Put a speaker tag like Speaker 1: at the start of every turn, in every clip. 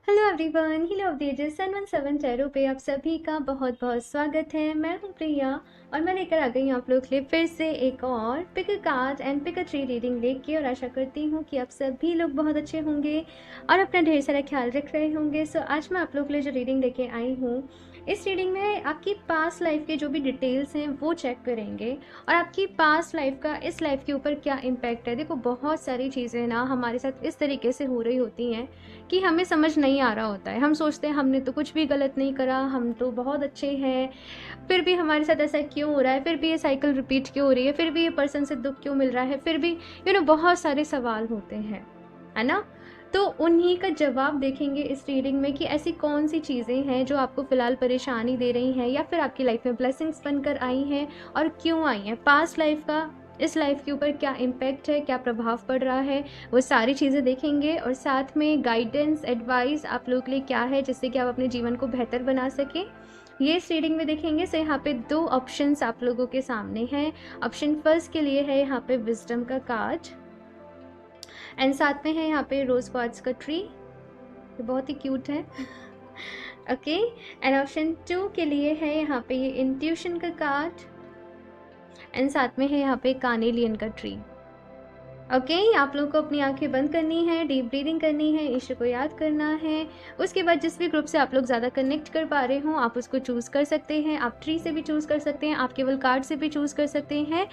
Speaker 1: Hello everyone, heal of the ages 717 tarot पे आप सभी का बहुत बहुत स्वागत है। मैं हूं प्रिया और मैं लेकर आ गई हूं आप लोग के लिए फिर से एक और pick a card and pick a tree reading लेके। और आशा करती हूं कि आप सभी लोग बहुत अच्छे होंगे और अपना ढेर सारा ख्याल रख रहे होंगे। सो आज मैं आप लोग के लिए जो रीडिंग लेके आई हूँ, इस रीडिंग में आपकी पास्ट लाइफ के जो भी डिटेल्स हैं वो चेक करेंगे और आपकी पास्ट लाइफ का इस लाइफ के ऊपर क्या इम्पैक्ट है। देखो, बहुत सारी चीज़ें ना हमारे साथ इस तरीके से हो रही होती हैं कि हमें समझ नहीं आ रहा होता है। हम सोचते हैं हमने तो कुछ भी गलत नहीं करा, हम तो बहुत अच्छे हैं, फिर भी हमारे साथ ऐसा क्यों हो रहा है, फिर भी ये साइकिल रिपीट क्यों हो रही है, फिर भी ये पर्सन से दुख क्यों मिल रहा है, फिर भी बहुत सारे सवाल होते हैं, है ना। तो उन्हीं का जवाब देखेंगे इस रीडिंग में कि ऐसी कौन सी चीज़ें हैं जो आपको फ़िलहाल परेशानी दे रही हैं या फिर आपकी लाइफ में ब्लेसिंग्स बनकर आई हैं और क्यों आई हैं। पास्ट लाइफ का इस लाइफ के ऊपर क्या इम्पैक्ट है, क्या प्रभाव पड़ रहा है, वो सारी चीज़ें देखेंगे। और साथ में गाइडेंस, एडवाइस आप लोगों के लिए क्या है जिससे कि आप अपने जीवन को बेहतर बना सकें, ये इस रीडिंग में देखेंगे। सो यहाँ पे दो ऑप्शंस आप लोगों के सामने हैं। ऑप्शन फर्स्ट के लिए है यहाँ पे विजडम का कार्ड एंड साथ में है यहाँ पे रोज क्वार्ट्ज का ट्री, ये बहुत ही क्यूट है। ओके, एंड ऑप्शन 2 के लिए है यहाँ पे ये इंट्यूशन का कार्ड एंड साथ में है यहाँ पे कार्नेलियन का ट्री। ओके, आप लोगों को अपनी आंखें बंद करनी है, डीप ब्रीदिंग करनी है, ईश्वर को याद करना है। उसके बाद जिस भी ग्रुप से आप लोग ज़्यादा कनेक्ट कर पा रहे हो आप उसको चूज़ कर सकते हैं। आप ट्री से भी चूज़ कर सकते हैं, आप केवल कार्ड से भी चूज़ कर सकते हैं।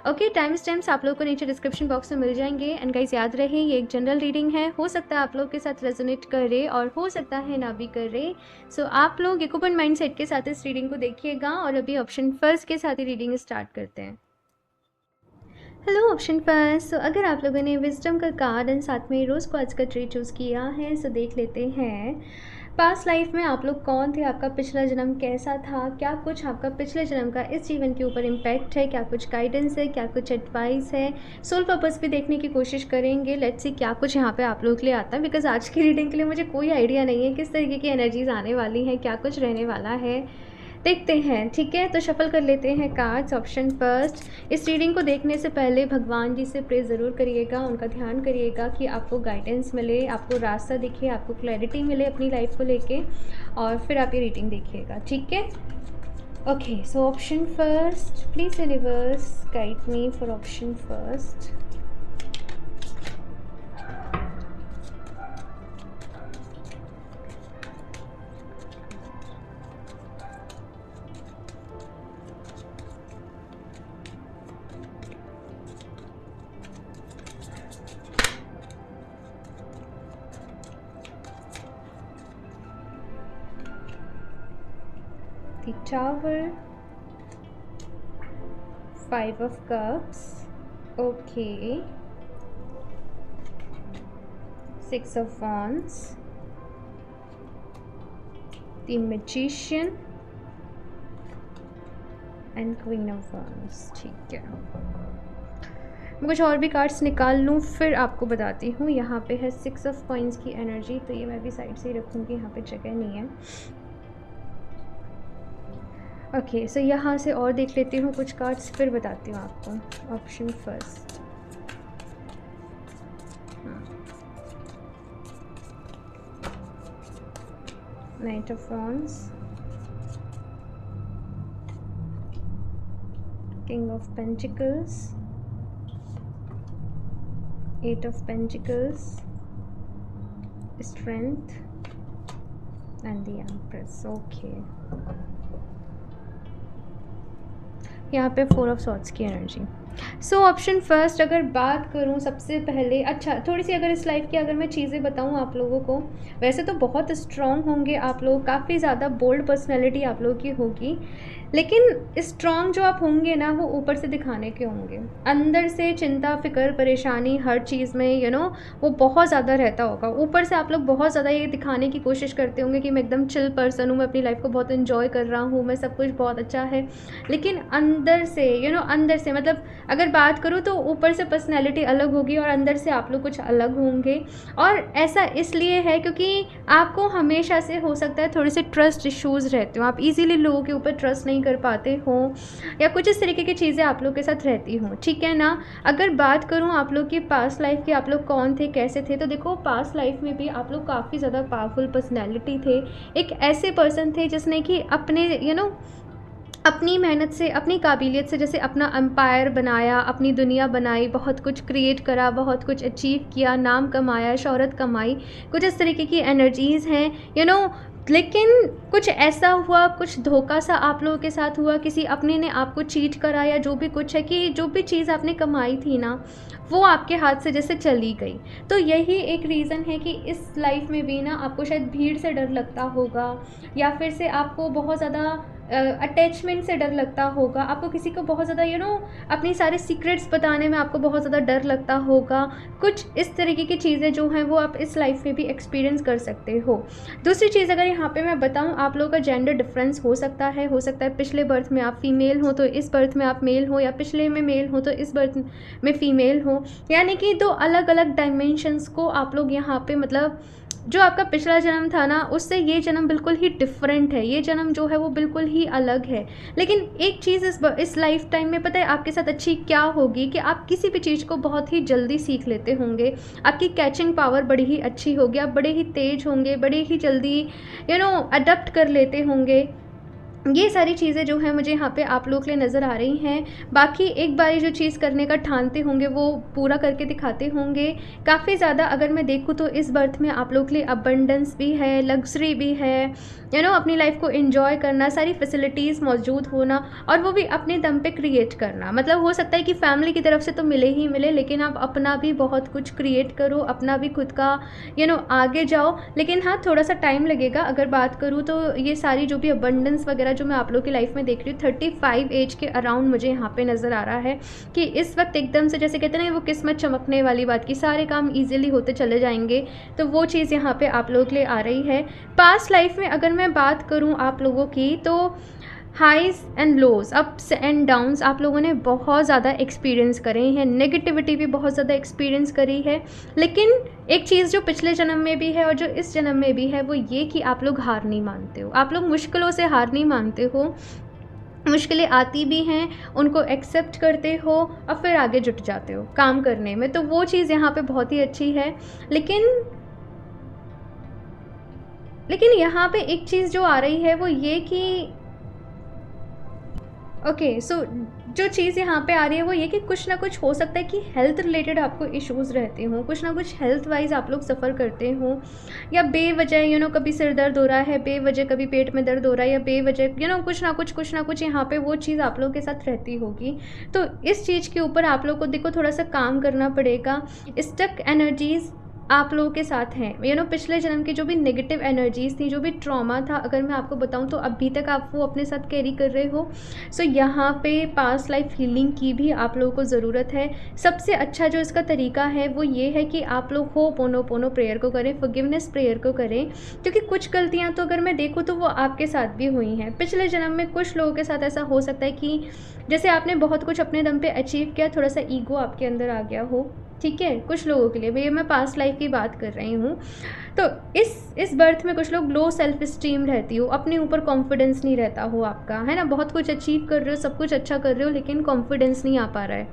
Speaker 1: ओके, टाइम स्टैम्प्स आप लोग को नीचे डिस्क्रिप्शन बॉक्स में मिल जाएंगे। एंड गाइस, याद रहे ये एक जनरल रीडिंग है, हो सकता है आप लोग के साथ रेजोनेट करे और हो सकता है ना भी करे। सो आप लोग एक ओपन माइंड सेट के साथ इस रीडिंग को देखिएगा। और अभी ऑप्शन फर्स्ट के साथ ही रीडिंग स्टार्ट करते हैं। Hello option first. सो अगर आप लोगों ने विजडम का कार्ड एंड साथ में रोज़ क्वार्ट्ज का ट्री चूज़ किया है, सो देख लेते हैं पास्ट लाइफ में आप लोग कौन थे, आपका पिछला जन्म कैसा था, क्या कुछ आपका पिछले जन्म का इस जीवन के ऊपर इम्पैक्ट है, क्या कुछ गाइडेंस है, क्या कुछ एडवाइस है। सोल पर्पस भी देखने की कोशिश करेंगे। लेट्स सी क्या कुछ यहाँ पे आप लोगों के लिए आता है, बिकॉज आज की रीडिंग के लिए मुझे कोई आइडिया नहीं है किस तरीके की एनर्जीज आने वाली हैं, क्या कुछ रहने वाला है। देखते हैं, ठीक है। तो शफल कर लेते हैं कार्ड्स। ऑप्शन फर्स्ट, इस रीडिंग को देखने से पहले भगवान जी से प्रे ज़रूर करिएगा, उनका ध्यान करिएगा कि आपको गाइडेंस मिले, आपको रास्ता दिखे, आपको क्लैरिटी मिले अपनी लाइफ को लेके, और फिर आप ये रीडिंग देखिएगा, ठीक है। Okay, so option first, please universe guide me for option first. The Tower, 5 of Cups, okay, 6 of Wands, the Magician and queen of wands, ठीक है। मैं कुछ और भी कार्ड्स निकाल लूँ फिर आपको बताती हूँ। यहाँ पे है 6 ऑफ कॉइंस की एनर्जी, तो ये मैं भी साइड से ही रखूँगी, यहाँ पे जगह नहीं है। ओके, सो यहाँ से और देख लेती हूँ कुछ कार्ड्स, फिर बताती हूँ आपको। Option first, night of wands, king of pentacles, 8 of Pentacles, Strength and the Empress. Okay. यहाँ पे 4 of Swords की एनर्जी। सो ऑप्शन फर्स्ट, अगर बात करूँ सबसे पहले, अच्छा थोड़ी सी अगर इस लाइफ की अगर मैं चीज़ें बताऊँ आप लोगों को, वैसे तो बहुत स्ट्रॉन्ग होंगे आप लोग, काफ़ी ज़्यादा बोल्ड पर्सनैलिटी आप लोगों की होगी, लेकिन स्ट्रॉन्ग जो आप होंगे ना वो ऊपर से दिखाने के होंगे। अंदर से चिंता, फिक्र, परेशानी हर चीज़ में वो बहुत ज़्यादा रहता होगा। ऊपर से आप लोग बहुत ज़्यादा ये दिखाने की कोशिश करते होंगे कि मैं एकदम चिल पर्सन हूँ, मैं अपनी लाइफ को बहुत इन्जॉय कर रहा हूँ, मैं सब कुछ बहुत अच्छा है, लेकिन अंदर से अंदर से मतलब अगर बात करूँ तो ऊपर से पर्सनैलिटी अलग होगी और अंदर से आप लोग कुछ अलग होंगे। और ऐसा इसलिए है क्योंकि आपको हमेशा से हो सकता है थोड़े से ट्रस्ट इश्यूज़ रहते हो, आप इजीली लोगों के ऊपर ट्रस्ट नहीं कर पाते हो, या कुछ इस तरीके की चीज़ें आप लोग के साथ रहती हों, ठीक है ना। अगर बात करूँ आप लोग की पास्ट लाइफ की, आप लोग कौन थे, कैसे थे, तो देखो पास्ट लाइफ में भी आप लोग काफ़ी ज़्यादा पावरफुल पर्सनैलिटी थे। एक ऐसे पर्सन थे जिसने कि अपने अपनी मेहनत से, अपनी काबिलियत से जैसे अपना एम्पायर बनाया, अपनी दुनिया बनाई, बहुत कुछ क्रिएट करा, बहुत कुछ अचीव किया, नाम कमाया, शोहरत कमाई, कुछ इस तरीके की एनर्जीज़ हैं लेकिन कुछ ऐसा हुआ, कुछ धोखा सा आप लोगों के साथ हुआ, किसी अपने ने आपको चीट करा, या जो भी कुछ है कि जो भी चीज़ आपने कमाई थी ना, वो आपके हाथ से जैसे चली गई। तो यही एक रीज़न है कि इस लाइफ में भी ना आपको शायद भीड़ से डर लगता होगा, या फिर से आपको बहुत ज़्यादा अटैचमेंट से डर लगता होगा, आपको किसी को बहुत ज़्यादा अपनी सारे सीक्रेट्स बताने में आपको बहुत ज़्यादा डर लगता होगा। कुछ इस तरीके की चीज़ें जो हैं वो आप इस लाइफ में भी एक्सपीरियंस कर सकते हो। दूसरी चीज़ अगर यहाँ पे मैं बताऊँ, आप लोगों का जेंडर डिफरेंस हो सकता है पिछले बर्थ में आप फीमेल हो तो इस बर्थ में आप मेल हो, या पिछले में मेल हो तो इस बर्थ में फीमेल हो, यानी कि दो अलग अलग डायमेंशंस को आप लोग यहाँ पे मतलब जो आपका पिछला जन्म था ना, उससे ये जन्म बिल्कुल ही डिफरेंट है, ये जन्म जो है वो बिल्कुल ही अलग है। लेकिन एक चीज़ इस लाइफ टाइम में पता है आपके साथ अच्छी क्या होगी, कि आप किसी भी चीज़ को बहुत ही जल्दी सीख लेते होंगे, आपकी कैचिंग पावर बड़ी ही अच्छी होगी, आप बड़े ही तेज होंगे, बड़े ही जल्दी अडप्ट कर लेते होंगे। ये सारी चीज़ें जो हैं मुझे यहाँ पे आप लोग के लिए नज़र आ रही हैं। बाकी एक बारी जो चीज़ करने का ठानते होंगे वो पूरा करके दिखाते होंगे। काफ़ी ज़्यादा अगर मैं देखूँ तो इस बर्थ में आप लोग के लिए अबंडेंस भी है, लग्जरी भी है, अपनी लाइफ को एंजॉय करना, सारी फैसिलिटीज़ मौजूद होना, और वो भी अपने दम पे क्रिएट करना। मतलब हो सकता है कि फैमिली की तरफ से तो मिले ही मिले, लेकिन आप अपना भी बहुत कुछ क्रिएट करो, अपना भी खुद का आगे जाओ। लेकिन हाँ, थोड़ा सा टाइम लगेगा। अगर बात करूँ तो ये सारी जो भी अबंडेंस वगैरह जो मैं आप लोग की लाइफ में देख रही हूँ, 35 एज के अराउंड मुझे यहाँ पे नज़र आ रहा है कि इस वक्त एकदम से जैसे कहते हैं ना, वो किस्मत चमकने वाली बात की, सारे काम ईजिली होते चले जाएंगे, तो वो चीज़ यहाँ पे आप लोग के लिए आ रही है। पास्ट लाइफ में अगर मैं बात करूँ आप लोगों की, तो highs and lows, ups and downs आप लोगों ने बहुत ज़्यादा एक्सपीरियंस करे हैं, नेगेटिविटी भी बहुत ज़्यादा एक्सपीरियंस करी है। लेकिन एक चीज़ जो पिछले जन्म में भी है और जो इस जन्म में भी है, वो ये कि आप लोग हार नहीं मानते हो, आप लोग मुश्किलों से हार नहीं मानते हो। मुश्किलें आती भी हैं, उनको एक्सेप्ट करते हो और फिर आगे जुट जाते हो काम करने में, तो वो चीज़ यहाँ पे बहुत ही अच्छी है। लेकिन यहाँ पे एक चीज़ जो आ रही है वो ये कि सो जो चीज़ यहाँ पे आ रही है वो ये कि कुछ ना कुछ हो सकता है कि हेल्थ रिलेटेड आपको इश्यूज़ रहते हों, कुछ ना कुछ हेल्थ वाइज आप लोग सफ़र करते हों, या बेवजह कभी सिर दर्द हो रहा है, बेवजह कभी पेट में दर्द हो रहा है, या बेवजह कुछ ना कुछ यहाँ पे वो चीज़ आप लोग के साथ रहती होगी। तो इस चीज़ के ऊपर आप लोग को देखो थोड़ा सा काम करना पड़ेगा। स्टक एनर्जीज़ आप लोगों के साथ हैं, पिछले जन्म की जो भी नेगेटिव एनर्जीज़ थी, जो भी ट्रॉमा था, अगर मैं आपको बताऊं तो अभी तक आप वो अपने साथ कैरी कर रहे हो। सो यहाँ पे पास्ट लाइफ हीलिंग की भी आप लोगों को ज़रूरत है। सबसे अच्छा जो इसका तरीका है वो ये है कि आप लोग होपोनोपोनो प्रेयर को करें, फॉरगिवनेस प्रेयर को करें, क्योंकि कुछ गलतियाँ तो अगर मैं देखूँ तो वो आपके साथ भी हुई हैं पिछले जन्म में। कुछ लोगों के साथ ऐसा हो सकता है कि जैसे आपने बहुत कुछ अपने दम पे अचीव किया, थोड़ा सा ईगो आपके अंदर आ गया हो, ठीक है, कुछ लोगों के लिए भैया मैं पास्ट लाइफ की बात कर रही हूँ। तो इस बर्थ में कुछ लोग लो सेल्फ स्टीम रहती हो, अपने ऊपर कॉन्फिडेंस नहीं रहता हो आपका, है ना, बहुत कुछ अचीव कर रहे हो, सब कुछ अच्छा कर रहे हो, लेकिन कॉन्फिडेंस नहीं आ पा रहा है,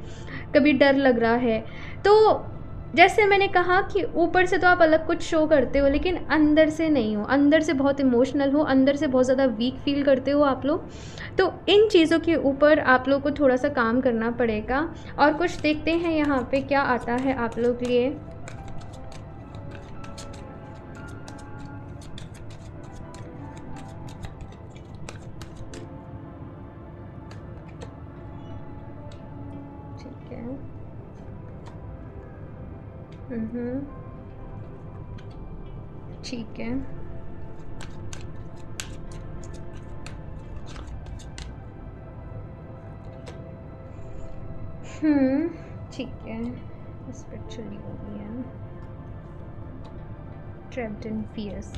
Speaker 1: कभी डर लग रहा है। तो जैसे मैंने कहा कि ऊपर से तो आप अलग कुछ शो करते हो, लेकिन अंदर से नहीं हो, अंदर से बहुत इमोशनल हो, अंदर से बहुत ज़्यादा वीक फील करते हो आप लोग। तो इन चीज़ों के ऊपर आप लोग को थोड़ा सा काम करना पड़ेगा। और कुछ देखते हैं यहाँ पे क्या आता है आप लोग के लिए। ठीक है, ठीक है, ठीक है, स्पिरिचुअली हो गया, ट्रैप्ड इन फियर्स।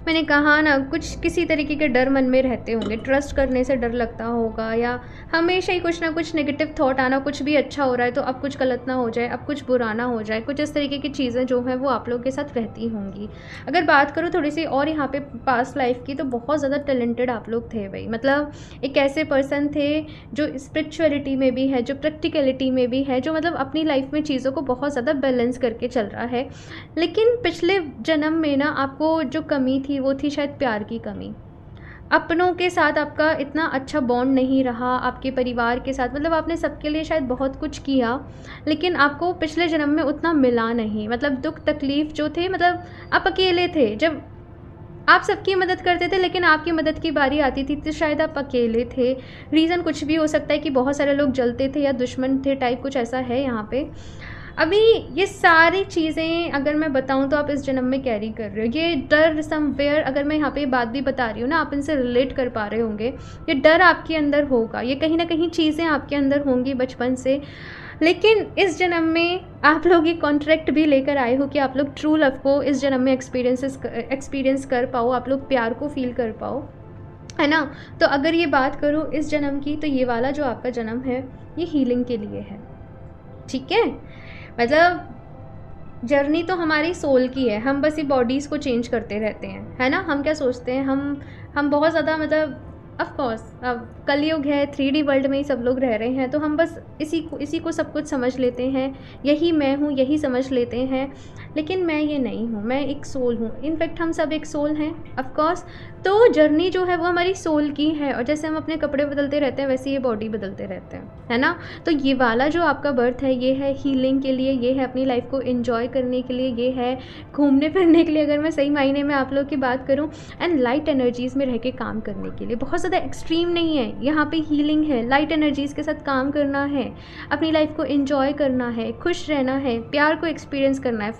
Speaker 1: मैंने कहा ना, कुछ किसी तरीके के डर मन में रहते होंगे, ट्रस्ट करने से डर लगता होगा, या हमेशा ही कुछ ना कुछ नेगेटिव थॉट आना, कुछ भी अच्छा हो रहा है तो अब कुछ गलत ना हो जाए, अब कुछ बुरा ना हो जाए, कुछ इस तरीके की चीज़ें जो हैं वो आप लोगों के साथ रहती होंगी। अगर बात करूँ थोड़ी सी और यहाँ पे पास्ट लाइफ की, तो बहुत ज़्यादा टैलेंटेड आप लोग थे भाई। मतलब एक ऐसे पर्सन थे जो स्पिरिचुअलिटी में भी है, जो प्रैक्टिकलिटी में भी है, जो मतलब अपनी लाइफ में चीज़ों को बहुत ज़्यादा बैलेंस करके चल रहा है। लेकिन पिछले जन्म में ना आपको जो कमी थी वो थी शायद प्यार की कमी। अपनों के साथ आपका इतना अच्छा बॉन्ड नहीं रहा, आपके परिवार के साथ, मतलब आपने सबके लिए शायद बहुत कुछ किया, लेकिन आपको पिछले जन्म में उतना मिला नहीं। मतलब दुख तकलीफ़ जो थे, मतलब आप अकेले थे। जब आप सबकी मदद करते थे लेकिन आपकी मदद की बारी आती थी तो शायद आप अकेले थे। रीज़न कुछ भी हो सकता है कि बहुत सारे लोग जलते थे या दुश्मन थे टाइप, कुछ ऐसा है यहाँ पे। अभी ये सारी चीज़ें अगर मैं बताऊँ तो आप इस जन्म में कैरी कर रहे हो। ये डर समवेयर, अगर मैं यहाँ पे बात भी बता रही हूँ ना, आप इनसे रिलेट कर पा रहे होंगे। ये डर आपके अंदर होगा, ये कहीं ना कहीं चीज़ें आपके अंदर होंगी बचपन से। लेकिन इस जन्म में आप लोग ये कॉन्ट्रैक्ट भी लेकर आए हो कि आप लोग ट्रू लव को इस जन्म में एक्सपीरियंस कर पाओ, आप लोग प्यार को फील कर पाओ, है ना। तो अगर ये बात करूँ इस जन्म की, तो ये वाला जो आपका जन्म है ये हीलिंग के लिए है, ठीक है। मतलब जर्नी तो हमारी सोल की है, हम बस ये बॉडीज़ को चेंज करते रहते हैं, है ना। हम क्या सोचते हैं, हम बहुत ज़्यादा, मतलब ऑफ कोर्स अब कलयुग है, 3D वर्ल्ड में ही सब लोग रह रहे हैं, तो हम बस इसी को सब कुछ समझ लेते हैं, यही मैं हूँ, यही समझ लेते हैं। लेकिन मैं ये नहीं हूँ, मैं एक सोल हूँ। इनफैक्ट हम सब एक सोल हैं ऑफ कोर्स। तो जर्नी जो है वो हमारी सोल की है, और जैसे हम अपने कपड़े बदलते रहते हैं वैसे ये बॉडी बदलते रहते हैं, है ना। तो ये वाला जो आपका बर्थ है ये है हीलिंग के लिए, ये है अपनी लाइफ को एंजॉय करने के लिए, ये है घूमने फिरने के लिए, अगर मैं सही मायने में आप लोग की बात करूँ, एंड लाइट एनर्जीज़ में रह के काम करने के लिए। बहुत ज़्यादा एक्सट्रीम नहीं है, यहाँ पे हीलिंग है, लाइट एनर्जीज़ के साथ काम करना है, अपनी लाइफ को एंजॉय करना है, खुश रहना है, प्यार को एक्सपीरियंस करना है,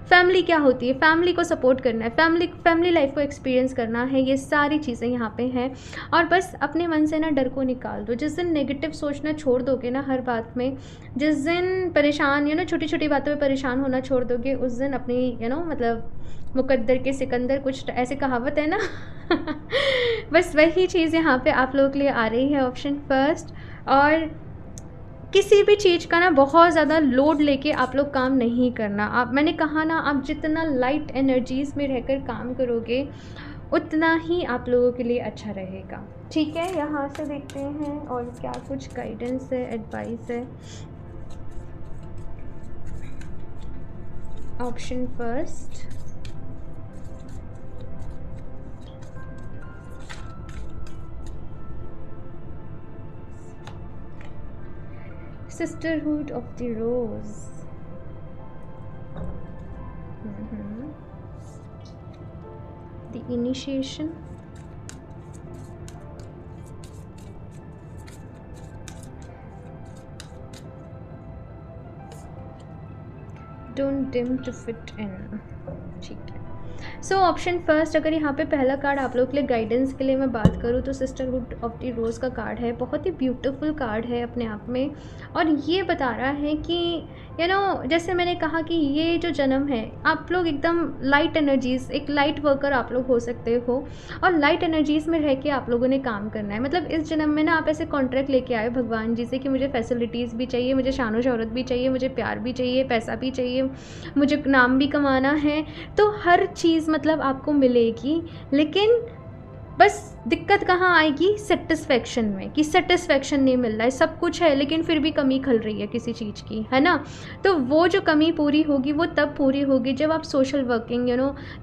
Speaker 1: फैमिली क्या होती है, फैमिली को सपोर्ट करना है, फैमिली लाइफ को एक्सपीरियंस करना है। ये सारी चीज़ें यहाँ पे हैं। और बस अपने मन से ना डर को निकाल दो। जिस दिन नेगेटिव सोचना छोड़ दोगे ना हर बात में, जिस दिन परेशान छोटी छोटी बातों में परेशान होना छोड़ दोगे, उस दिन अपनी मतलब मुकद्दर के सिकंदर, कुछ ऐसे कहावत है ना बस वही चीज़ यहाँ पे आप लोगों के लिए आ रही है, ऑप्शन फर्स्ट। और किसी भी चीज़ का ना बहुत ज़्यादा लोड लेके आप लोग काम नहीं करना। मैंने कहा ना, आप जितना लाइट एनर्जीज़ में रहकर काम करोगे उतना ही आप लोगों के लिए अच्छा रहेगा, ठीक है। यहाँ से देखते हैं और क्या कुछ गाइडेंस है, एडवाइस है। Option first, Sisterhood of the Rose. The initiation. Don't dim to fit in. ठीक है। सो ऑप्शन फर्स्ट, अगर यहाँ पे पहला कार्ड आप लोग के लिए गाइडेंस के लिए मैं बात करूँ तो सिस्टरहुड ऑफ द रोज़ का कार्ड है। बहुत ही ब्यूटीफुल कार्ड है अपने आप में, और ये बता रहा है कि जैसे मैंने कहा कि ये जो जन्म है, आप लोग एकदम लाइट एनर्जीज़, एक लाइट वर्कर आप लोग हो सकते हो, और लाइट एनर्जीज़ में रह के आप लोगों ने काम करना है। मतलब इस जन्म में ना आप ऐसे कॉन्ट्रैक्ट लेके आए भगवान जी से कि मुझे फैसिलिटीज़ भी चाहिए, मुझे शानो शौहरत भी चाहिए, मुझे प्यार भी चाहिए, पैसा भी चाहिए, मुझे नाम भी कमाना है। तो हर चीज़ मतलब आपको मिलेगी, लेकिन बस दिक्कत कहाँ आएगी, सेटिस्फेक्शन में, कि सेटिस्फेक्शन नहीं मिल रहा है, सब कुछ है लेकिन फिर भी कमी खल रही है किसी चीज़ की, है ना। तो वो जो कमी पूरी होगी वो तब पूरी होगी जब आप सोशल वर्किंग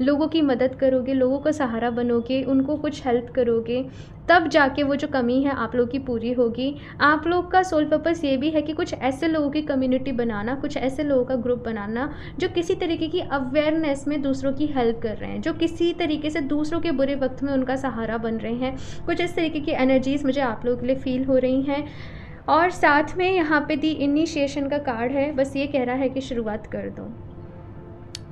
Speaker 1: लोगों की मदद करोगे, लोगों का सहारा बनोगे, उनको कुछ हेल्प करोगे, तब जाके वो जो कमी है आप लोग की पूरी होगी। आप लोग का सोल पर्पस ये भी है कि कुछ ऐसे लोगों की कम्युनिटी बनाना, कुछ ऐसे लोगों का ग्रुप बनाना जो किसी तरीके की अवेयरनेस में दूसरों की हेल्प कर रहे हैं, जो किसी तरीके से दूसरों के बुरे वक्त में उनका सहारा बन रहे हैं। कुछ इस तरीके की एनर्जीज़ मुझे आप लोगों के लिए फील हो रही हैं। और साथ में यहाँ पे दी इनिशिएशन का कार्ड है, बस ये कह रहा है कि शुरुआत कर दो,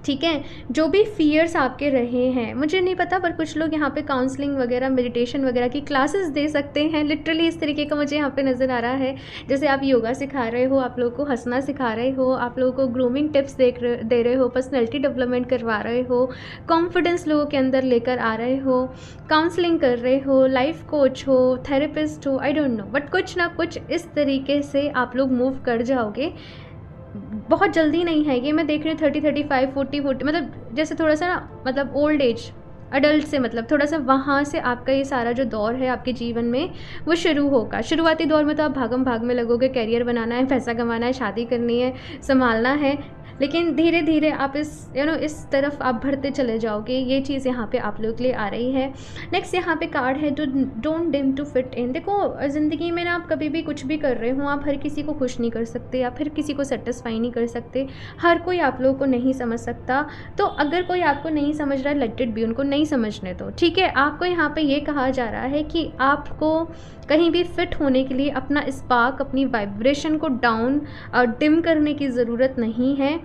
Speaker 1: ठीक है। जो भी फ़ियर्स आपके रहे हैं, मुझे नहीं पता, पर कुछ लोग यहाँ पे काउंसलिंग वगैरह, मेडिटेशन वगैरह की क्लासेस दे सकते हैं। लिटरली इस तरीके का मुझे यहाँ पे नज़र आ रहा है, जैसे आप योगा सिखा रहे हो, आप लोगों को हंसना सिखा रहे हो, आप लोगों को ग्रूमिंग टिप्स दे रहे हो, पर्सनैलिटी डेवलपमेंट करवा रहे हो, कॉन्फिडेंस लोगों के अंदर लेकर आ रहे हो, काउंसलिंग कर रहे हो, लाइफ कोच हो, थेरेपिस्ट हो, आई डोंट नो, बट कुछ ना कुछ इस तरीके से आप लोग मूव कर जाओगे। बहुत जल्दी नहीं है ये, मैं देख रही हूँ 30, 35, 40, मतलब जैसे थोड़ा सा ना, मतलब ओल्ड एज, अडल्ट से, मतलब थोड़ा सा वहाँ से आपका ये सारा जो दौर है आपके जीवन में वो शुरू होगा। शुरुआती दौर में तो आप भागम भाग में लगोगे, कैरियर बनाना है, पैसा कमाना है, शादी करनी है, संभालना है, लेकिन धीरे धीरे आप इस इस तरफ आप बढ़ते चले जाओगे। ये चीज़ यहाँ पे आप लोग के लिए आ रही है। नेक्स्ट यहाँ पे कार्ड है, don't dim to fit in. देखो ज़िंदगी में ना, आप कभी भी कुछ भी कर रहे हो, आप हर किसी को खुश नहीं कर सकते, या फिर किसी को सेटिस्फाई नहीं कर सकते, हर कोई आप लोगों को नहीं समझ सकता। तो अगर कोई आपको नहीं समझ रहा है, लेट इट बी, उनको नहीं समझने दो, ठीक है। आपको यहाँ पे ये कहा जा रहा है कि आपको कहीं भी फिट होने के लिए अपना स्पार्क, अपनी वाइब्रेशन को डाउन और डिम करने की ज़रूरत नहीं है।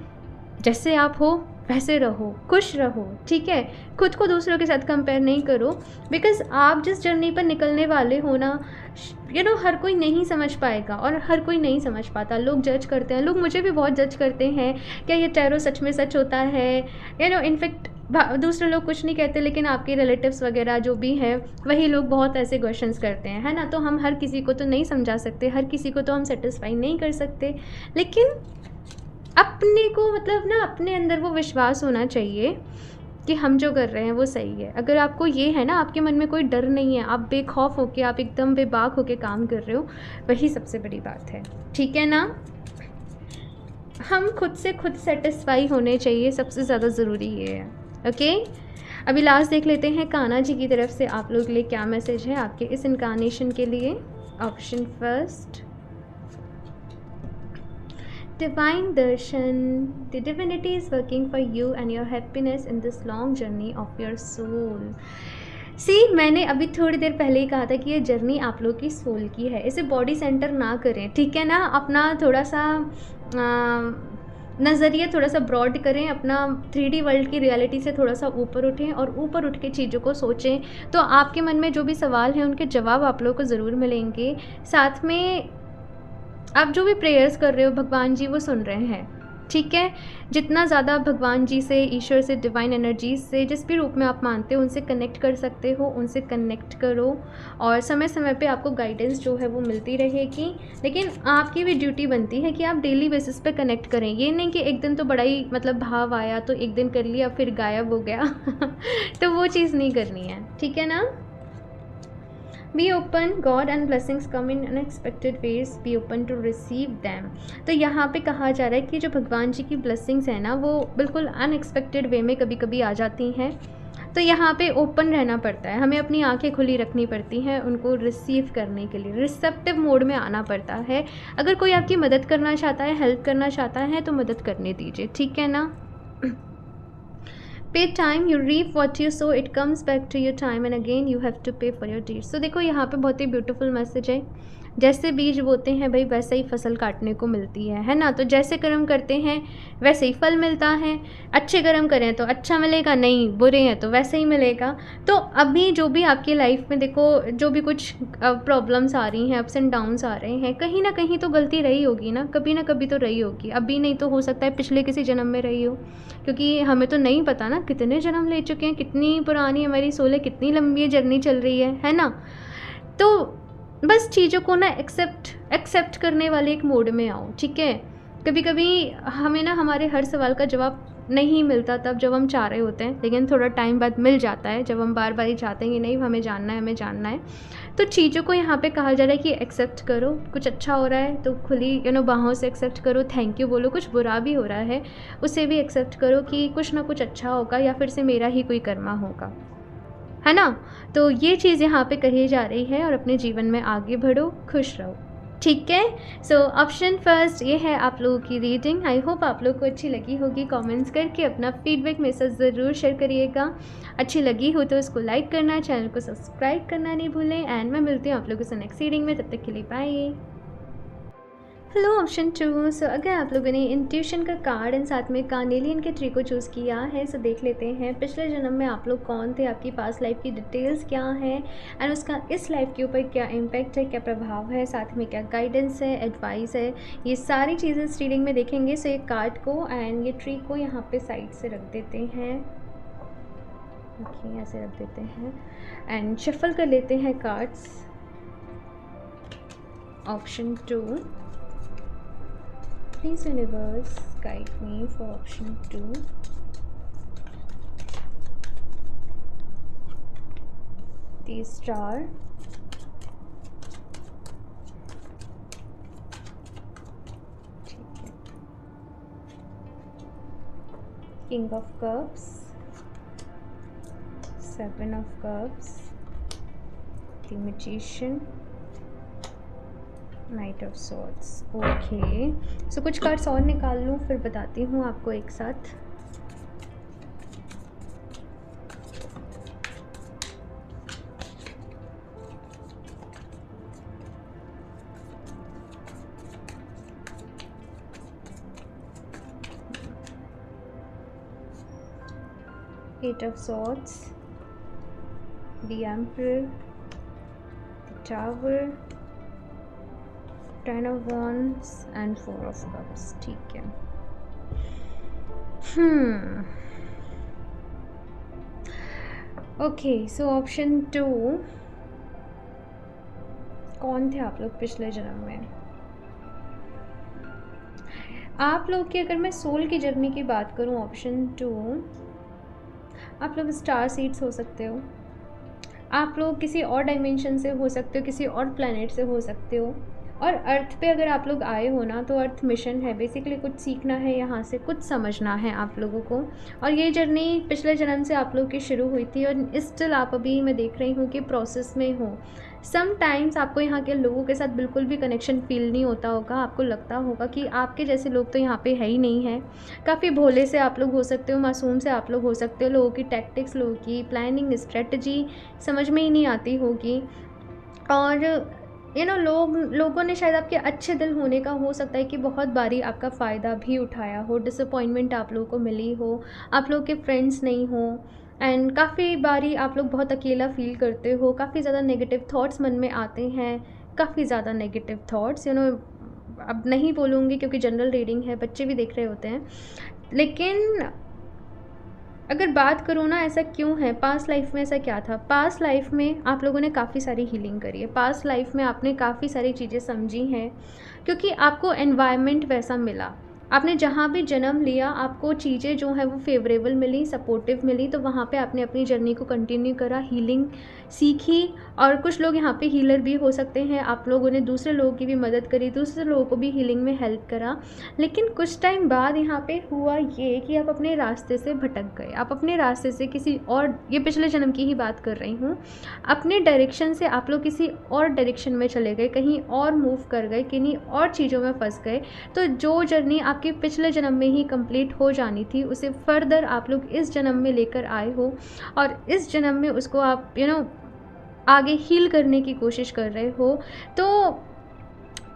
Speaker 1: जैसे आप हो वैसे रहो, खुश रहो, ठीक है। खुद को दूसरों के साथ कंपेयर नहीं करो, बिकॉज़ आप जिस जर्नी पर निकलने वाले हो ना, हर कोई नहीं समझ पाएगा, और हर कोई नहीं समझ पाता। लोग जज करते हैं, लोग मुझे भी बहुत जज करते हैं, क्या ये टैरो सच में सच होता है, इनफेक्ट दूसरे लोग कुछ नहीं कहते, लेकिन आपके रिलेटिव्स वगैरह जो भी है, वही लोग बहुत ऐसे क्वेश्चंस करते हैं, है ना। तो हम हर किसी को तो नहीं समझा सकते, हर किसी को तो हम सेटिस्फाई नहीं कर सकते, लेकिन अपने को, मतलब ना, अपने अंदर वो विश्वास होना चाहिए कि हम जो कर रहे हैं वो सही है। अगर आपको ये है ना, आपके मन में कोई डर नहीं है, आप बेखौफ होके, आप एकदम बेबाक होके काम कर रहे हो, वही सबसे बड़ी बात है, ठीक है ना। हम खुद से खुद सेटिस्फाई होने चाहिए, सबसे ज़्यादा ज़रूरी ये है, ओके। अभी लास्ट देख लेते हैं कान्हा जी की तरफ से आप लोग के लिए क्या मैसेज है आपके इस इनकारनेशन के लिए। Option first, Divine Darshan, the divinity is working for you and your happiness in this long journey of your soul. मैंने अभी थोड़ी देर पहले ही कहा था कि ये जर्नी आप लोग की सोल की है, इसे बॉडी सेंटर ना करें, ठीक है ना। अपना थोड़ा सा नज़रिया थोड़ा सा ब्रॉड करें, अपना 3D वर्ल्ड की रियलिटी से थोड़ा सा ऊपर उठें, और ऊपर उठ के चीज़ों को सोचें, तो आपके मन में जो भी सवाल हैं उनके जवाब आप लोग को ज़रूर मिलेंगे। साथ में आप जो भी प्रेयर्स कर रहे हो, भगवान जी वो सुन रहे हैं, ठीक है। जितना ज़्यादा भगवान जी से, ईश्वर से, डिवाइन एनर्जी से, जिस भी रूप में आप मानते हो, उनसे कनेक्ट कर सकते हो, उनसे कनेक्ट करो, और समय समय पे आपको गाइडेंस जो है वो मिलती रहेगी। लेकिन आपकी भी ड्यूटी बनती है कि आप डेली बेसिस पे कनेक्ट करें। ये नहीं कि एक दिन तो बड़ा ही मतलब भाव आया तो एक दिन कर लिया फिर गायब हो गया तो वो चीज़ नहीं करनी है, ठीक है ना। Be open, God and blessings come in unexpected ways. Be open to receive them. तो यहाँ पे कहा जा रहा है कि जो भगवान जी की ब्लेसिंग्स हैं ना, वो बिल्कुल अनएक्सपेक्टेड वे में कभी कभी आ जाती हैं। तो यहाँ पे ओपन रहना पड़ता है, हमें अपनी आंखें खुली रखनी पड़ती हैं उनको रिसीव करने के लिए, रिसेप्टिव मोड में आना पड़ता है। अगर कोई आपकी मदद करना चाहता है, हेल्प करना चाहता है, तो मदद करने दीजिए, ठीक है ना। Pay time, you reap what you sow, it comes back to your time and again you have to pay for your deeds. तो देखो यहाँ पे बहुत ही ब्यूटीफुल मैसेज है, जैसे बीज बोते हैं भाई, वैसे ही फसल काटने को मिलती है ना। तो जैसे कर्म करते हैं वैसे ही फल मिलता है। अच्छे कर्म करें तो अच्छा मिलेगा, नहीं बुरे हैं तो वैसे ही मिलेगा। तो अभी जो भी आपकी लाइफ में देखो, जो भी कुछ प्रॉब्लम्स आ रही हैं, अप्स एंड डाउन्स आ रहे हैं, कहीं ना कहीं तो गलती रही होगी ना कभी तो रही होगी। अभी नहीं तो हो सकता है पिछले किसी जन्म में रही हो, क्योंकि हमें तो नहीं पता ना कितने जन्म ले चुके हैं, कितनी पुरानी हमारी सोल है, कितनी लंबी जर्नी चल रही है ना। तो बस चीज़ों को ना एक्सेप्ट करने वाले एक मोड में आओ, ठीक है। कभी कभी हमें ना हमारे हर सवाल का जवाब नहीं मिलता तब जब हम चाह रहे होते हैं, लेकिन थोड़ा टाइम बाद मिल जाता है जब हम बार बार ही चाहते हैं कि नहीं हमें जानना है। तो चीज़ों को यहाँ पे कहा जा रहा है कि एक्सेप्ट करो। कुछ अच्छा हो रहा है तो खुली बाहों से एक्सेप्ट करो, थैंक यू बोलो। कुछ बुरा भी हो रहा है उसे भी एक्सेप्ट करो कि कुछ ना कुछ अच्छा होगा, या फिर से मेरा ही कोई कर्मा होगा, है ना। तो ये चीज़ यहाँ पे कही जा रही है, और अपने जीवन में आगे बढ़ो, खुश रहो, ठीक है। सो ऑप्शन फर्स्ट ये है आप लोगों की रीडिंग। आई होप आप लोग को अच्छी लगी होगी। कमेंट्स करके अपना फीडबैक मेरे साथ ज़रूर शेयर करिएगा। अच्छी लगी हो तो इसको लाइक करना, चैनल को सब्सक्राइब करना नहीं भूलें। एंड मैं मिलती हूँ आप लोगों से नेक्स्ट रीडिंग में, तब तक के लिए बाय। Hello option 2। सो अगर आप लोगों ने इंट्यूशन का कार्ड एंड साथ में कार्नेलियन के ट्री को चूज़ किया है, सो देख लेते हैं पिछले जन्म में आप लोग कौन थे, आपकी पास्ट लाइफ की डिटेल्स क्या है एंड उसका इस लाइफ के ऊपर क्या इम्पैक्ट है, क्या प्रभाव है, साथ में क्या गाइडेंस है, एडवाइस है, ये सारी चीज़ें इस रीडिंग में देखेंगे। सो ये कार्ड को एंड ये ट्री को यहाँ पे साइड से रख देते हैं। ओके, ऐसे रख देते हैं एंड शफल कर लेते हैं cards. Option 2, please universe guide me for option 2. The star, ठीक है, King of Cups, Seven of Cups, The Magician, knight of swords. Okay, so कुछ कार्ड्स और निकाल लूँ फिर बताती हूँ आपको एक साथ। Eight of swords, the emperor, the tower, ten of wands and four of cups. ठीक है, ओके, सो ऑप्शन 2, कौन थे आप लोग पिछले जन्म में? आप लोग की अगर मैं सोल की जर्नी की बात करूं, ऑप्शन 2, आप लोग स्टार सीड्स हो सकते हो, आप लोग किसी और डायमेंशन से हो सकते हो, किसी और प्लैनेट से हो सकते हो, और अर्थ पे अगर आप लोग आए हो ना तो अर्थ मिशन है, बेसिकली कुछ सीखना है यहाँ से, कुछ समझना है आप लोगों को। और ये जर्नी पिछले जन्म से आप लोग की शुरू हुई थी और स्टिल आप अभी मैं देख रही हूँ कि प्रोसेस में हो। समटाइम्स आपको यहाँ के लोगों के साथ बिल्कुल भी कनेक्शन फील नहीं होता होगा, आपको लगता होगा कि आपके जैसे लोग तो यहाँ पे है ही नहीं है। काफ़ी भोले से आप लोग हो सकते हो, मासूम से आप लोग हो सकते हो, लोगों की टैक्टिक्स, लोगों की प्लानिंग, स्ट्रेटजी समझ में ही नहीं आती होगी। और लोगों ने शायद आपके अच्छे दिल होने का हो सकता है कि बहुत बारी आपका फ़ायदा भी उठाया हो, डिसअपॉइंटमेंट आप लोगों को मिली हो, आप लोग के फ्रेंड्स नहीं हो, एंड काफ़ी बारी आप लोग बहुत अकेला फील करते हो, काफ़ी ज़्यादा नेगेटिव थॉट्स मन में आते हैं, काफ़ी ज़्यादा नेगेटिव थॉट्स अब नहीं बोलूँगी क्योंकि जनरल रीडिंग है, बच्चे भी देख रहे होते हैं। लेकिन अगर बात करूँ ना, ऐसा क्यों है, पास्ट लाइफ में ऐसा क्या था? पास्ट लाइफ में आप लोगों ने काफ़ी सारी हीलिंग करी है, पास्ट लाइफ में आपने काफ़ी सारी चीज़ें समझी हैं, क्योंकि आपको एनवायरनमेंट वैसा मिला, आपने जहाँ भी जन्म लिया आपको चीज़ें जो है वो फेवरेबल मिली, सपोर्टिव मिली, तो वहाँ पे आपने अपनी जर्नी को कंटिन्यू करा, हीलिंग सीखी। और कुछ लोग यहाँ पे हीलर भी हो सकते हैं, आप लोगों ने दूसरे लोगों की भी मदद करी, दूसरे लोगों को भी हीलिंग में हेल्प करा। लेकिन कुछ टाइम बाद यहाँ पे हुआ ये कि आप अपने रास्ते से भटक गए, आप अपने रास्ते से किसी और, ये पिछले जन्म की ही बात कर रही हूँ, अपने डायरेक्शन से आप लोग किसी और डायरेक्शन में चले गए, कहीं और मूव कर गए, किन्हीं और चीज़ों में फंस गए। तो जो जर्नी आपके पिछले जन्म में ही कंप्लीट हो जानी थी, उसे फर्दर आप लोग इस जन्म में लेकर आए हो और इस जन्म में उसको आप आगे हील करने की कोशिश कर रहे हो। तो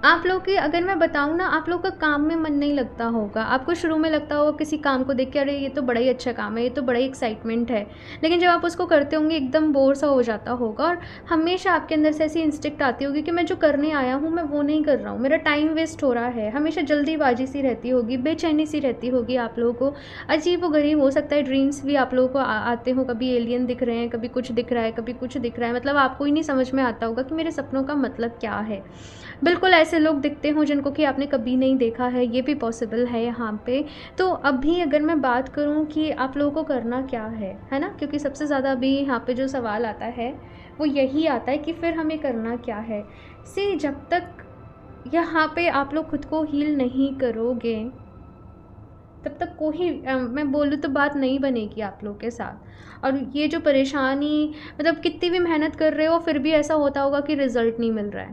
Speaker 1: आप लोग के, अगर मैं बताऊँ ना, आप लोग का काम में मन नहीं लगता होगा, आपको शुरू में लगता होगा किसी काम को देख के, अरे ये तो बड़ा ही अच्छा काम है, ये तो बड़ा ही एक्साइटमेंट है, लेकिन जब आप उसको करते होंगे एकदम बोर सा हो जाता होगा और हमेशा आपके अंदर से ऐसी इंस्टिक्ट आती होगी कि मैं जो करने आया हूँ मैं वो नहीं कर रहा हूँ, मेरा टाइम वेस्ट हो रहा है, हमेशा जल्दीबाजी सी रहती होगी, बेचैनी सी रहती होगी आप लोगों को, अजीब व गरीब हो सकता है, ड्रीम्स भी आप लोगों को आते हो, कभी एलियन दिख रहे हैं, कभी कुछ दिख रहा है, कभी कुछ दिख रहा है, मतलब आपको ही नहीं समझ में आता होगा कि मेरे सपनों का मतलब क्या है। बिल्कुल ऐसे लोग दिखते हों जिनको कि आपने कभी नहीं देखा है, ये भी पॉसिबल है यहाँ पे। तो अभी अगर मैं बात करूँ कि आप लोगों को करना क्या है ना, क्योंकि सबसे ज़्यादा अभी यहाँ पे जो सवाल आता है वो यही आता है कि फिर हमें करना क्या है। जब तक यहाँ पे आप लोग खुद को हील नहीं करोगे तब तक कोई मैं बोलूँ तो बात नहीं बनेगी आप लोग के साथ। और ये जो परेशानी, मतलब कितनी भी मेहनत कर रहे हो फिर भी ऐसा होता होगा कि रिज़ल्ट नहीं मिल रहा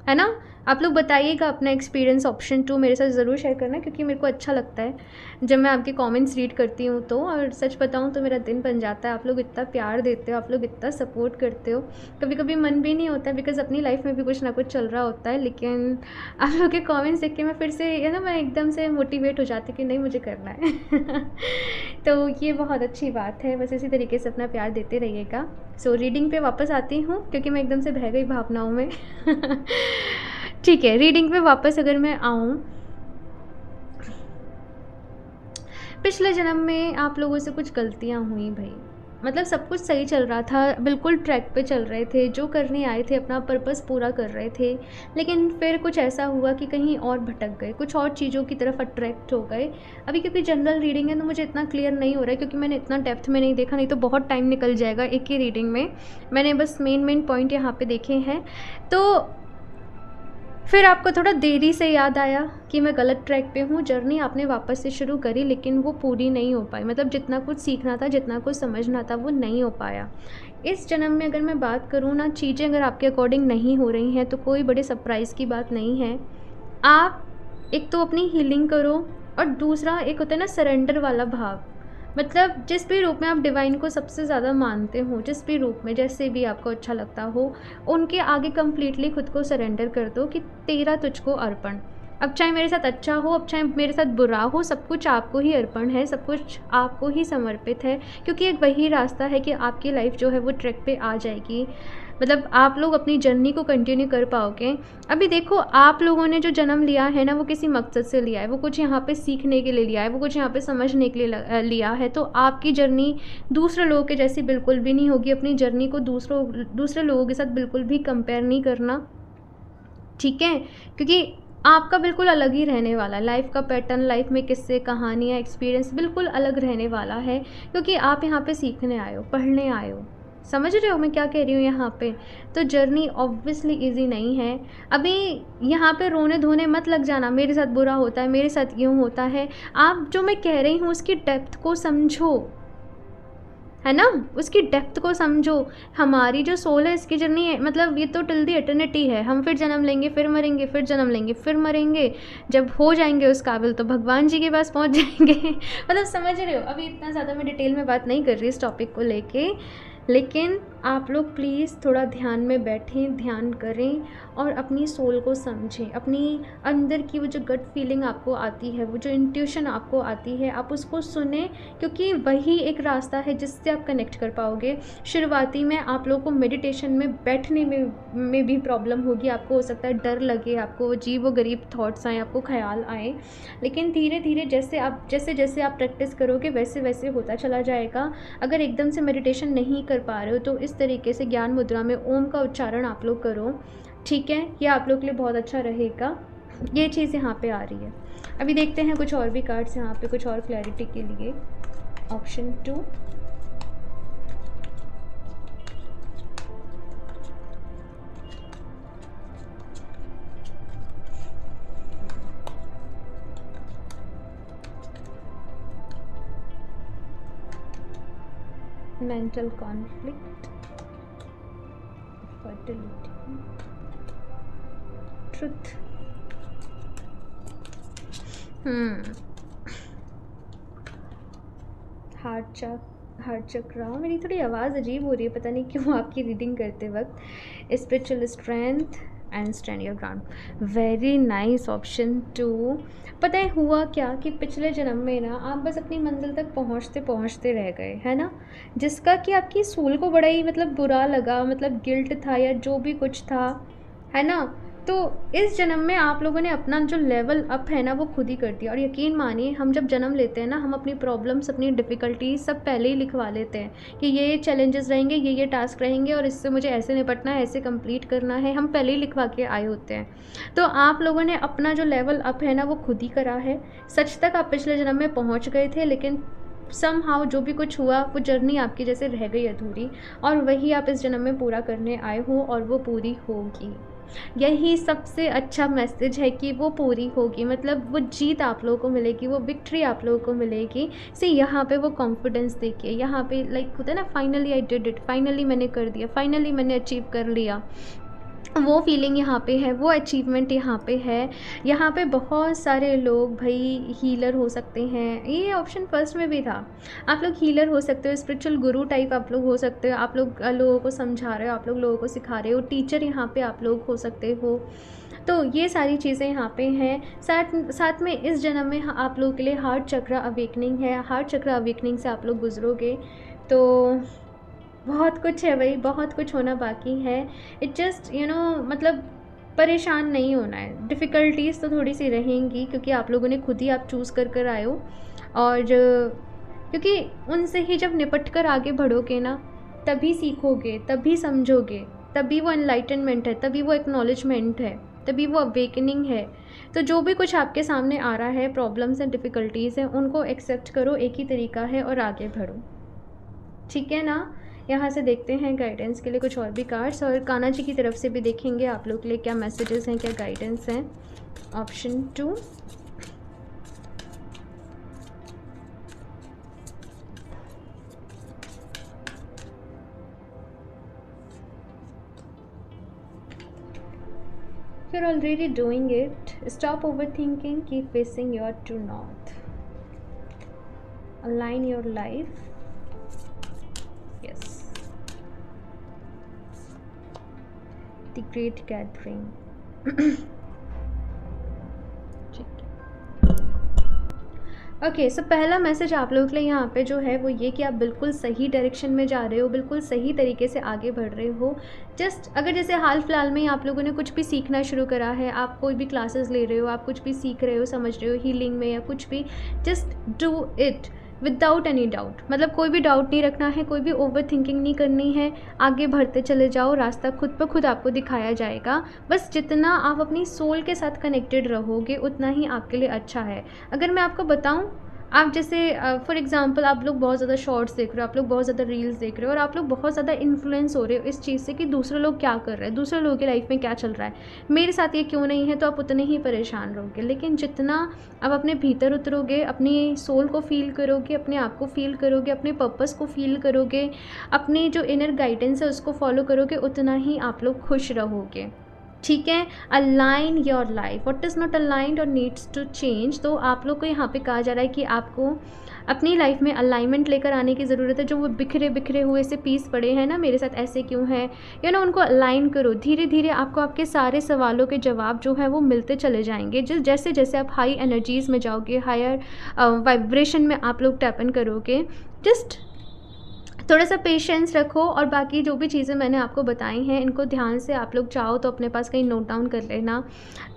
Speaker 1: है ना। आप लोग बताइएगा अपना एक्सपीरियंस, ऑप्शन 2 मेरे साथ ज़रूर शेयर करना, क्योंकि मेरे को अच्छा लगता है जब मैं आपके कमेंट्स रीड करती हूँ तो। और सच बताऊँ तो मेरा दिन बन जाता है, आप लोग इतना प्यार देते हो, आप लोग इतना सपोर्ट करते हो। कभी कभी मन भी नहीं होता, बिकॉज़ अपनी लाइफ में भी कुछ ना कुछ चल रहा होता है, लेकिन आप लोग के कमेंट्स देख के मैं फिर से है ना, मैं एकदम से मोटिवेट हो जाती कि नहीं, मुझे करना है। तो ये बहुत अच्छी बात है, बस इसी तरीके से अपना प्यार देते रहिएगा। सो रीडिंग पे वापस आती हूँ, क्योंकि मैं एकदम से बह गई भावनाओं में। ठीक है, रीडिंग पे वापस अगर मैं आऊँ, पिछले जन्म में आप लोगों से कुछ गलतियाँ हुई भाई। मतलब सब कुछ सही चल रहा था, बिल्कुल ट्रैक पे चल रहे थे, जो करने आए थे अपना पर्पस पूरा कर रहे थे, लेकिन फिर कुछ ऐसा हुआ कि कहीं और भटक गए, कुछ और चीज़ों की तरफ अट्रैक्ट हो गए। अभी क्योंकि जनरल रीडिंग है तो मुझे इतना क्लियर नहीं हो रहा है, क्योंकि मैंने इतना डेप्थ में नहीं देखा, नहीं तो बहुत टाइम निकल जाएगा एक ही रीडिंग में। मैंने बस मेन पॉइंट यहाँ पे देखे हैं। तो फिर आपको थोड़ा देरी से याद आया कि मैं गलत ट्रैक पे हूँ, जर्नी आपने वापस से शुरू करी, लेकिन वो पूरी नहीं हो पाई। मतलब जितना कुछ सीखना था, जितना कुछ समझना था, वो नहीं हो पाया। इस जन्म में अगर मैं बात करूँ ना, चीज़ें अगर आपके अकॉर्डिंग नहीं हो रही हैं तो कोई बड़े सरप्राइज़ की बात नहीं है। आप एक तो अपनी हीलिंग करो, और दूसरा एक होता है ना सरेंडर वाला भाव। मतलब जिस भी रूप में आप डिवाइन को सबसे ज़्यादा मानते हो, जिस भी रूप में, जैसे भी आपको अच्छा लगता हो, उनके आगे कंप्लीटली खुद को सरेंडर कर दो कि तेरा तुझको अर्पण। अब चाहे मेरे साथ अच्छा हो, अब चाहे मेरे साथ बुरा हो, सब कुछ आपको ही अर्पण है, सब कुछ आपको ही समर्पित है, क्योंकि एक वही रास्ता है कि आपकी लाइफ जो है वो ट्रैक पे आ जाएगी। मतलब आप लोग अपनी जर्नी को कंटिन्यू कर पाओगे। अभी देखो, आप लोगों ने जो जन्म लिया है ना, वो किसी मकसद से लिया है, वो कुछ यहाँ पे सीखने के लिए लिया है, वो कुछ यहाँ पे समझने के लिए लिया है। तो आपकी जर्नी दूसरे लोगों के जैसी बिल्कुल भी नहीं होगी। अपनी जर्नी को दूसरे लोगों के साथ बिल्कुल भी कंपेयर नहीं करना, ठीक है? क्योंकि आपका बिल्कुल अलग ही रहने वाला है। लाइफ का पैटर्न, लाइफ में किस्से, कहानियाँ, एक्सपीरियंस बिल्कुल अलग रहने वाला है, क्योंकि आप यहाँ पे सीखने आए हो, पढ़ने आए हो। समझ रहे हो मैं क्या कह रही हूँ यहाँ पे? तो जर्नी ऑब्वियसली इजी नहीं है। अभी यहाँ पे रोने धोने मत लग जाना, मेरे साथ बुरा होता है, मेरे साथ यूँ होता है। आप जो मैं कह रही हूँ उसकी डेप्थ को समझो, है ना, उसकी डेप्थ को समझो। हमारी जो सोल है, इसकी जर्नी है, मतलब ये तो टिल दी एटर्निटी है। हम फिर जन्म लेंगे, फिर मरेंगे, फिर जन्म लेंगे, फिर मरेंगे। जब हो जाएंगे उस काबिल तो भगवान जी के पास पहुंच जाएंगे। मतलब समझ रहे हो? अभी इतना ज़्यादा मैं डिटेल में बात नहीं कर रही इस टॉपिक को लेके, लेकिन आप लोग प्लीज़ थोड़ा ध्यान में बैठें, ध्यान करें और अपनी सोल को समझें। अपनी अंदर की वो जो गट फीलिंग आपको आती है, वो जो इंट्यूशन आपको आती है, आप उसको सुने, क्योंकि वही एक रास्ता है जिससे आप कनेक्ट कर पाओगे। शुरुआती में आप लोगों को मेडिटेशन में बैठने में भी प्रॉब्लम होगी, आपको हो सकता है डर लगे, आपको अजीब व गरीब थॉट्स आएँ, आपको ख्याल आए, लेकिन धीरे धीरे जैसे जैसे आप प्रैक्टिस करोगे वैसे वैसे होता चला जाएगा। अगर एकदम से मेडिटेशन नहीं कर पा रहे हो तो इस तरीके से ज्ञान मुद्रा में ओम का उच्चारण आप लोग करो, ठीक है? ये आप लोग के लिए बहुत अच्छा रहेगा। ये चीज़ यहाँ पे आ रही है। अभी देखते हैं कुछ और भी कार्ड्स यहाँ पे, कुछ और क्लैरिटी के लिए। Option 2, mental conflict, fertility, truth. Heart चक्र। मेरी थोड़ी आवाज़ अजीब हो रही है, पता नहीं क्यों, आपकी रीडिंग करते वक्त। Spiritual strength and stand your ground. Very nice option 2। पता है हुआ क्या कि पिछले जन्म में ना आप बस अपनी मंजिल तक पहुंचते पहुंचते रह गए, है ना, जिसका कि आपकी सोल को बड़ा ही मतलब बुरा लगा, मतलब गिल्ट था या जो भी कुछ था, है ना। तो इस जन्म में आप लोगों ने अपना जो लेवल अप है ना वो खुद ही कर दिया। और यकीन मानिए, हम जब जन्म लेते हैं ना, हम अपनी प्रॉब्लम्स, अपनी डिफ़िकल्टीज सब पहले ही लिखवा लेते हैं कि ये चैलेंजेस रहेंगे, ये टास्क रहेंगे और इससे मुझे ऐसे निपटना है, ऐसे कंप्लीट करना है, हम पहले ही लिखवा के आए होते हैं। तो आप लोगों ने अपना जो लेवल अप है ना वो खुद ही करा है। सच तक आप पिछले जन्म में पहुँच गए थे, लेकिन समहाउ जो भी कुछ हुआ वो जर्नी आपकी जैसे रह गई अधूरी, और वही आप इस जन्म में पूरा करने आए हो और वो पूरी होगी। यही सबसे अच्छा मैसेज है कि वो पूरी होगी, मतलब वो जीत आप लोगों को मिलेगी, वो विक्ट्री आप लोगों को मिलेगी। से यहाँ पे वो कॉन्फिडेंस देखिए, यहाँ पे लाइक होता है ना, finally I did it, finally मैंने कर दिया, फाइनली मैंने अचीव कर लिया। वो फीलिंग यहाँ पे है, वो अचीवमेंट यहाँ पे है। यहाँ पे बहुत सारे लोग भाई हीलर हो सकते हैं, ये ऑप्शन फर्स्ट में भी था। आप लोग हीलर हो सकते हो, स्पिरिचुअल गुरु टाइप आप लोग हो सकते हो, आप लोग लोगों को समझा रहे हो, आप लोग लोगों को सिखा रहे हो, टीचर यहाँ पे आप लोग हो सकते हो। तो ये सारी चीज़ें यहाँ पे हैं। साथ साथ में इस जन्म में आप लोगों के लिए हार्ट चक्र अवेकनिंग है। हार्ट चक्र अवेकनिंग से आप लोग गुजरोगे तो बहुत कुछ है भाई, बहुत कुछ होना बाकी है। इट जस्ट मतलब परेशान नहीं होना है। डिफ़िकल्टीज़ तो थोड़ी सी रहेंगी क्योंकि आप लोगों ने खुद ही आप चूज़ कर कर आए हो, और क्योंकि उनसे ही जब निपट कर आगे बढ़ोगे ना, तभी सीखोगे, तभी समझोगे, तभी वो एनलाइटनमेंट है, तभी वो एक्नॉलेजमेंट है, तभी वो अवेकनिंग है। तो जो भी कुछ आपके सामने आ रहा है, प्रॉब्लम्स एंड डिफ़िकल्टीज़ हैं, उनको एक्सेप्ट करो, एक ही तरीका है, और आगे बढ़ो। ठीक है ना। यहाँ से देखते हैं गाइडेंस के लिए कुछ और भी कार्ड्स, और कान्हा जी की तरफ से भी देखेंगे आप लोग के लिए क्या मैसेजेस हैं, क्या गाइडेंस हैं। Option 2, you're already doing it. Stop overthinking, keep facing your true north. Align your life. Yes. The Great Gathering. Okay, so पहला मैसेज आप लोगों के लिए यहाँ पे जो है वो ये कि आप बिल्कुल सही डायरेक्शन में जा रहे हो, बिल्कुल सही तरीके से आगे बढ़ रहे हो। जस्ट अगर जैसे हाल फिलहाल में ही आप लोगों ने कुछ भी सीखना शुरू करा है, आप कोई भी क्लासेस ले रहे हो, आप कुछ भी सीख रहे हो, समझ रहे हो हीलिंग में या कुछ भी, just do it without any doubt. मतलब कोई भी डाउट नहीं रखना है, कोई भी ओवर थिंकिंग नहीं करनी है, आगे बढ़ते चले जाओ, रास्ता खुद ब खुद आपको दिखाया जाएगा। बस जितना आप अपनी सोल के साथ कनेक्टेड रहोगे उतना ही आपके लिए अच्छा है। अगर मैं आपको बताऊं, आप जैसे फॉर एग्जांपल आप लोग बहुत ज़्यादा शॉर्ट्स देख रहे हो, आप लोग बहुत ज़्यादा रील्स देख रहे हो, और आप लोग बहुत ज़्यादा इन्फ्लुएंस हो रहे हो इस चीज़ से कि दूसरे लोग क्या कर रहे हैं, दूसरे लोगों की लाइफ में क्या चल रहा है, मेरे साथ ये क्यों नहीं है, तो आप उतने ही परेशान रहोगे। लेकिन जितना आप अपने भीतर उतरोगे, अपनी सोल को फील करोगे, अपने आप को फील करोगे, अपने पर्पस को फील करोगे, अपनी जो इनर गाइडेंस है उसको फॉलो करोगे, उतना ही आप लोग खुश रहोगे। ठीक है। Align your life, what is not aligned और नीड्स टू चेंज। तो आप लोग को यहाँ पे कहा जा रहा है कि आपको अपनी लाइफ में अलाइनमेंट लेकर आने की ज़रूरत है। जो वो बिखरे बिखरे हुए से पीस पड़े हैं ना, मेरे साथ ऐसे क्यों है, उनको अलाइन करो। धीरे धीरे आपको आपके सारे सवालों के जवाब जो है वो मिलते चले जाएंगे। जैसे जैसे आप हाई एनर्जीज़ में जाओगे, हायर वाइब्रेशन में आप लोग टैप इन करोगे। जस्ट थोड़ा सा पेशेंस रखो, और बाकी जो भी चीज़ें मैंने आपको बताई हैं इनको ध्यान से आप लोग चाहो तो अपने पास कहीं नोट डाउन कर लेना,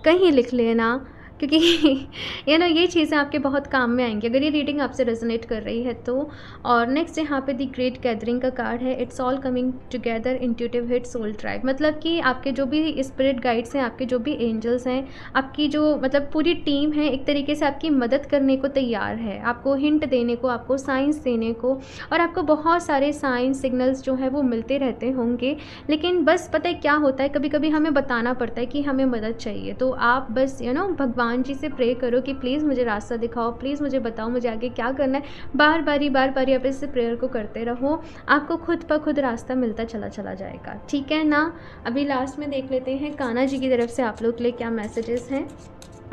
Speaker 1: कहीं लिख लेना, क्योंकि ये चीज़ें आपके बहुत काम में आएंगी अगर ये रीडिंग आपसे रेजोनेट कर रही है तो। और नेक्स्ट यहाँ पे दी ग्रेट गैदरिंग का कार्ड है। It's all coming together, intuitive hit, soul tribe. मतलब कि आपके जो भी स्पिरिट गाइड्स हैं, आपके जो भी एंजल्स हैं, आपकी जो मतलब पूरी टीम है, एक तरीके से आपकी मदद करने को तैयार है, आपको हिंट देने को, आपको साइंस देने को। और आपको बहुत सारे साइंस सिग्नल्स जो है वो मिलते रहते होंगे। लेकिन बस पता है क्या होता है, कभी कभी हमें बताना पड़ता है कि हमें मदद चाहिए। तो आप बस भगवान जी से प्रे करो कि प्लीज़ मुझे रास्ता दिखाओ, प्लीज़ मुझे बताओ मुझे आगे क्या करना है। बार बारी आप इससे प्रेयर को करते रहो, आपको खुद ब खुद रास्ता मिलता चला जाएगा। ठीक है ना। अभी लास्ट में देख लेते हैं कान्हा जी की तरफ से आप लोग के लिए क्या मैसेजेस हैं।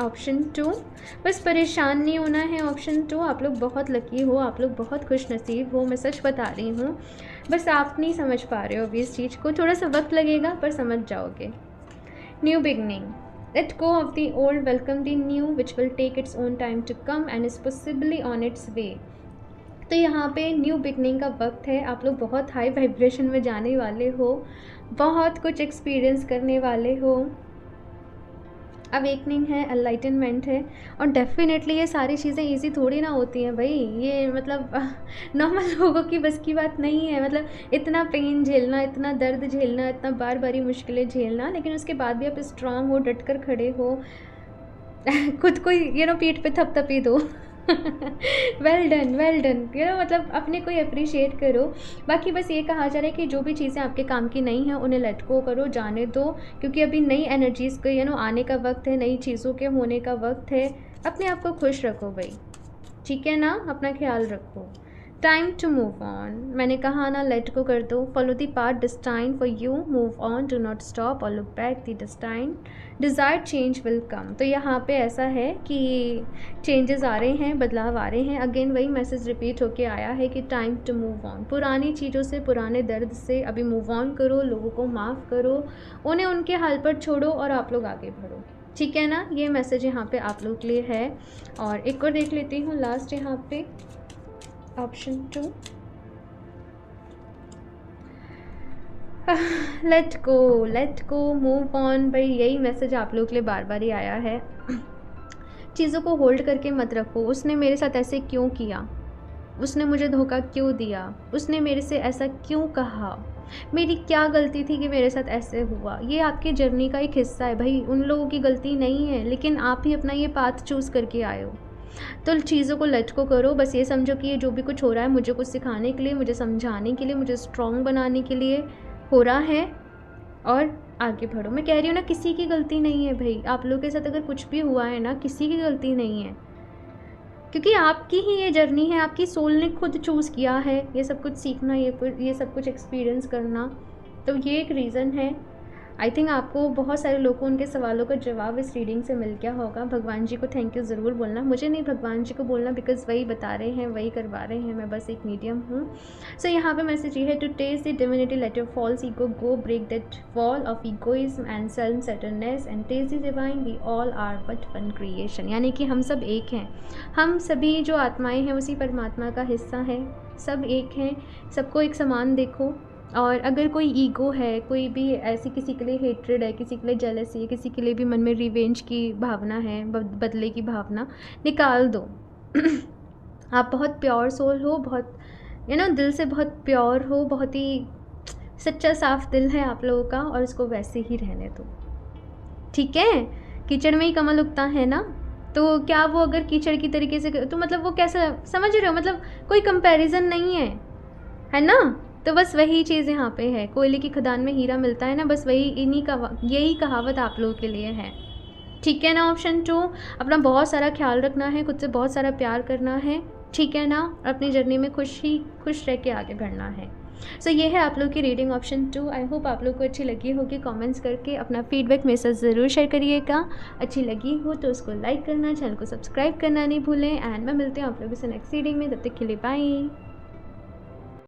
Speaker 1: ऑप्शन 2, बस परेशान नहीं होना है। ऑप्शन 2, आप लोग बहुत लकी हो, आप लोग बहुत खुश नसीब हो, मैं सच बता रही हूँ। बस आप नहीं समझ पा रहे हो अभी इस चीज़ को, थोड़ा सा वक्त लगेगा पर समझ जाओगे। New beginning, let go of the old, welcome the new which will take its own time to come and is possibly on its way। तो यहाँ पे न्यू बिगनिंग का वक्त है। आप लोग बहुत हाई वाइब्रेशन में जाने वाले हो, बहुत कुछ एक्सपीरियंस करने वाले हो। अवेकनिंग है, एनलाइटनमेंट है, और डेफिनेटली ये सारी चीज़ें इजी थोड़ी ना होती हैं भाई। ये मतलब नॉर्मल लोगों की बस की बात नहीं है। मतलब इतना पेन झेलना, इतना दर्द झेलना, इतना बार बारी मुश्किलें झेलना, लेकिन उसके बाद भी आप स्ट्रांग हो, डट कर खड़े हो, खुद को पीठ पे थपथपी दो। वेल डन मतलब अपने को अप्रिशिएट करो। बाकी बस ये कहा जा रहा है कि जो भी चीज़ें आपके काम की नहीं हैं उन्हें लेट गो करो, जाने दो, क्योंकि अभी नई एनर्जीज़ को आने का वक्त है, नई चीज़ों के होने का वक्त है। अपने आप को खुश रखो भाई, ठीक है ना, अपना ख्याल रखो। टाइम टू मूव ऑन, मैंने कहा ना लेट को कर दो, follow the path destined for you, move on, do not stop और look back the destined, desired change will come. तो यहाँ पे ऐसा है कि चेंजेस आ रहे हैं, बदलाव आ रहे हैं। अगेन वही मैसेज रिपीट होके आया है कि टाइम टू मूव ऑन, पुरानी चीज़ों से, पुराने दर्द से अभी मूव ऑन करो, लोगों को माफ़ करो, उन्हें उनके हाल पर छोड़ो और आप लोग आगे बढ़ो। ठीक है ना, ये मैसेज यहाँ पे आप लोग के लिए है। और एक और देख लेती हूँ लास्ट यहाँ पे option 2, let go move on. भाई यही मैसेज आप लोग के लिए बार बार ही आया है। चीज़ों को होल्ड करके मत रखो, उसने मेरे साथ ऐसे क्यों किया, उसने मुझे धोखा क्यों दिया, उसने मेरे से ऐसा क्यों कहा, मेरी क्या गलती थी कि मेरे साथ ऐसे हुआ। ये आपकी जर्नी का एक हिस्सा है भाई, उन लोगों की गलती नहीं है, लेकिन आप ही अपना ये पाथ चूज़ करके आए हो। तो चीज़ों को लेट को करो, बस ये समझो कि ये जो भी कुछ हो रहा है मुझे कुछ सिखाने के लिए, मुझे समझाने के लिए, मुझे स्ट्रॉन्ग बनाने के लिए हो रहा है, और आगे बढ़ो। मैं कह रही हूँ ना, किसी की गलती नहीं है भाई, आप लोगों के साथ अगर कुछ भी हुआ है ना, किसी की गलती नहीं है, क्योंकि आपकी ही ये जर्नी है, आपकी सोल ने खुद चूज़ किया है ये सब कुछ सीखना, ये सब कुछ एक्सपीरियंस करना। तो ये एक रीज़न है। आई थिंक आपको बहुत सारे लोगों को उनके सवालों का जवाब इस रीडिंग से मिल गया होगा। भगवान जी को थैंक यू ज़रूर बोलना, मुझे नहीं भगवान जी को बोलना, बिकॉज वही बता रहे हैं, वही करवा रहे हैं, मैं बस एक मीडियम हूँ। सो यहाँ पे मैसेज ये है, to test the divinity, let your false ego go, break that wall of egoism and self centredness and test the divine, we all are but one creation. यानी कि हम सब एक हैं, हम सभी जो आत्माएँ हैं उसी परमात्मा का हिस्सा हैं, सब एक हैं, सबको एक समान देखो। और अगर कोई ईगो है, कोई भी ऐसी किसी के लिए हेट्रेड है, किसी के लिए जेलसी है, किसी के लिए भी मन में रिवेंज की भावना है, बदले की भावना, निकाल दो। आप बहुत प्योर सोल हो, बहुत दिल से बहुत प्योर हो, बहुत ही सच्चा साफ दिल है आप लोगों का, और इसको वैसे ही रहने दो। ठीक है, कीचड़ में ही कमल उगता है ना, तो क्या वो अगर कीचड़ की तरीके से, तो मतलब वो कैसा, समझ रहे हो, मतलब कोई कंपैरिजन नहीं है ना। तो बस वही चीज़ यहाँ पे है, कोयले की खदान में हीरा मिलता है ना, बस वही यही कहावत आप लोगों के लिए है। ठीक है ना। ऑप्शन 2, अपना बहुत सारा ख्याल रखना है, खुद से बहुत सारा प्यार करना है, ठीक है ना, अपनी जर्नी में खुश रह के आगे बढ़ना है। सो ये है आप लोग की रीडिंग ऑप्शन 2। आई होप आप लोग को अच्छी लगी होगी। कमेंट्स करके अपना फीडबैक मेरे साथ ज़रूर शेयर करिएगा। अच्छी लगी हो तो उसको लाइक करना, चैनल को सब्सक्राइब करना नहीं भूलें। एंड मैं मिलती हूँ आप लोगों से नेक्स्ट रीडिंग में, तब तक के लिए बाय।